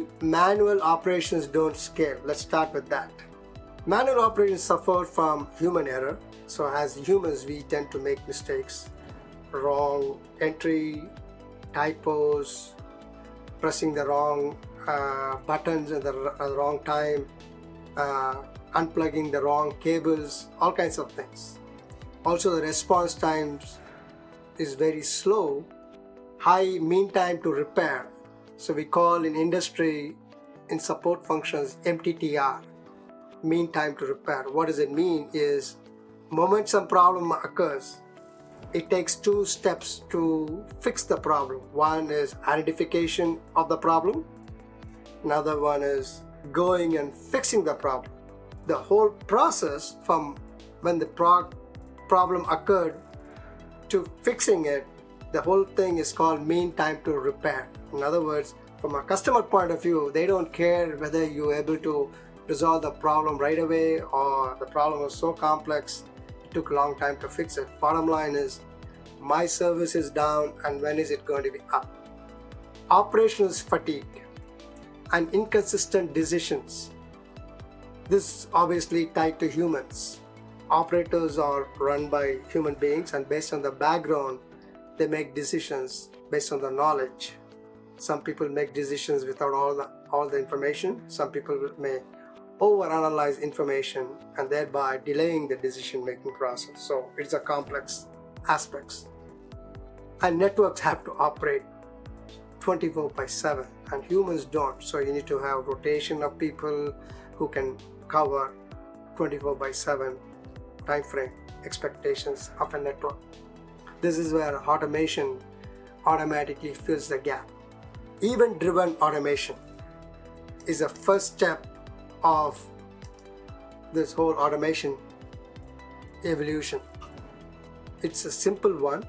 Why manual operations don't scale? Let's start with that. Manual operations suffer from human error. So as humans, we tend to make mistakes, wrong entry, typos, pressing the wrong buttons at the wrong time, unplugging the wrong cables, all kinds of things. Also, the response times is very slow, high mean time to repair. So we call in industry, in support functions, MTTR, mean time to repair. What does it mean is, moment some problem occurs, it takes 2 steps to fix the problem. One is identification of the problem. Another one is going and fixing the problem. The whole process from when the problem occurred to fixing it, the whole thing is called mean time to repair. In other words, from a customer point of view, they don't care whether you're able to resolve the problem right away or the problem was so complex it took a long time to fix it. Bottom line is, my service is down and when is it going to be up? Operational fatigue and inconsistent decisions. This is obviously tied to humans. Operators are run by human beings, and based on the background, they make decisions based on the knowledge. Some people make decisions without all the information. Some people may overanalyze information and thereby delaying the decision-making process. So it's a complex aspects. And networks have to operate 24/7 and humans don't. So you need to have rotation of people who can cover 24/7 time frame expectations of a network. This is where automation automatically fills the gap. Event-driven automation is the first step of this whole automation evolution. It's a simple one.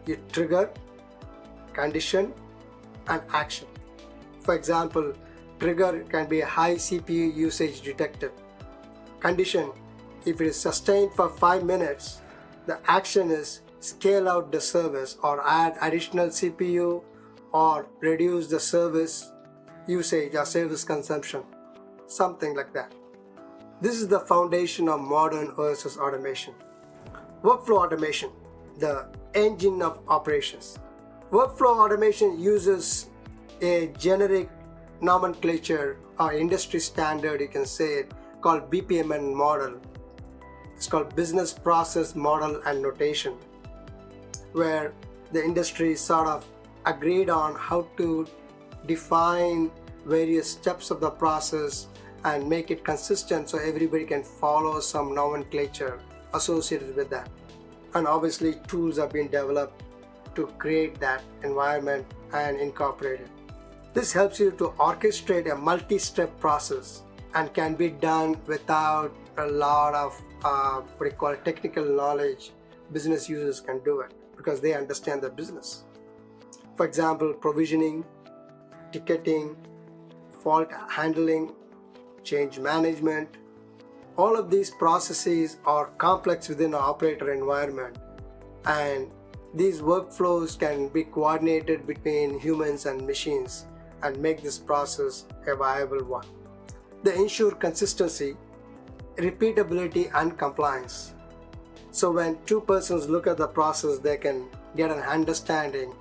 You trigger, condition, and action. For example, trigger can be a high CPU usage detected. Condition, if it is sustained for 5 minutes, the action is scale out the service or add additional CPU or reduce the service usage or service consumption, something like that. This is the foundation of modern OSS automation. Workflow automation, the engine of operations. Workflow automation uses a generic nomenclature or industry standard, you can say it, called BPMN model. It's called Business Process Model and Notation, where the industry sort of agreed on how to define various steps of the process and make it consistent so everybody can follow some nomenclature associated with that. And obviously tools are being developed to create that environment and incorporate it. This helps you to orchestrate a multi-step process and can be done without a lot of technical knowledge. Business users can do it because they understand the business. For example, provisioning, ticketing, fault handling, change management. All of these processes are complex within an operator environment, and these workflows can be coordinated between humans and machines and make this process a viable one. They ensure consistency, repeatability, and compliance. So when 2 persons look at the process, they can get an understanding,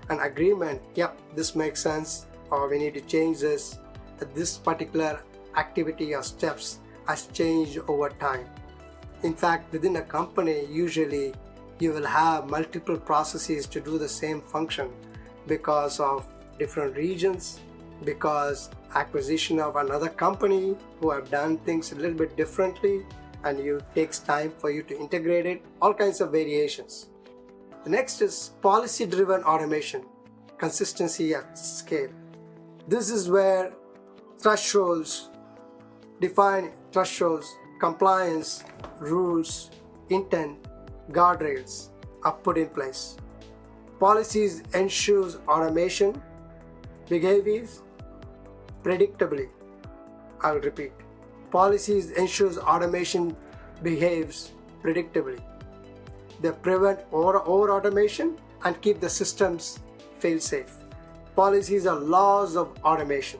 an agreement, yep, this makes sense, or we need to change this. This particular activity or steps has changed over time. In fact, within a company, usually you will have multiple processes to do the same function because of different regions, because acquisition of another company who have done things a little bit differently, and it takes time for you to integrate it, all kinds of variations. The next is policy-driven automation, consistency at scale. This is where define thresholds, compliance, rules, intent, guardrails are put in place. Policies ensures automation behaviors predictably. I'll repeat. Policies ensures automation behaves predictably. They prevent over-automation and keep the systems fail-safe. Policies are laws of automation.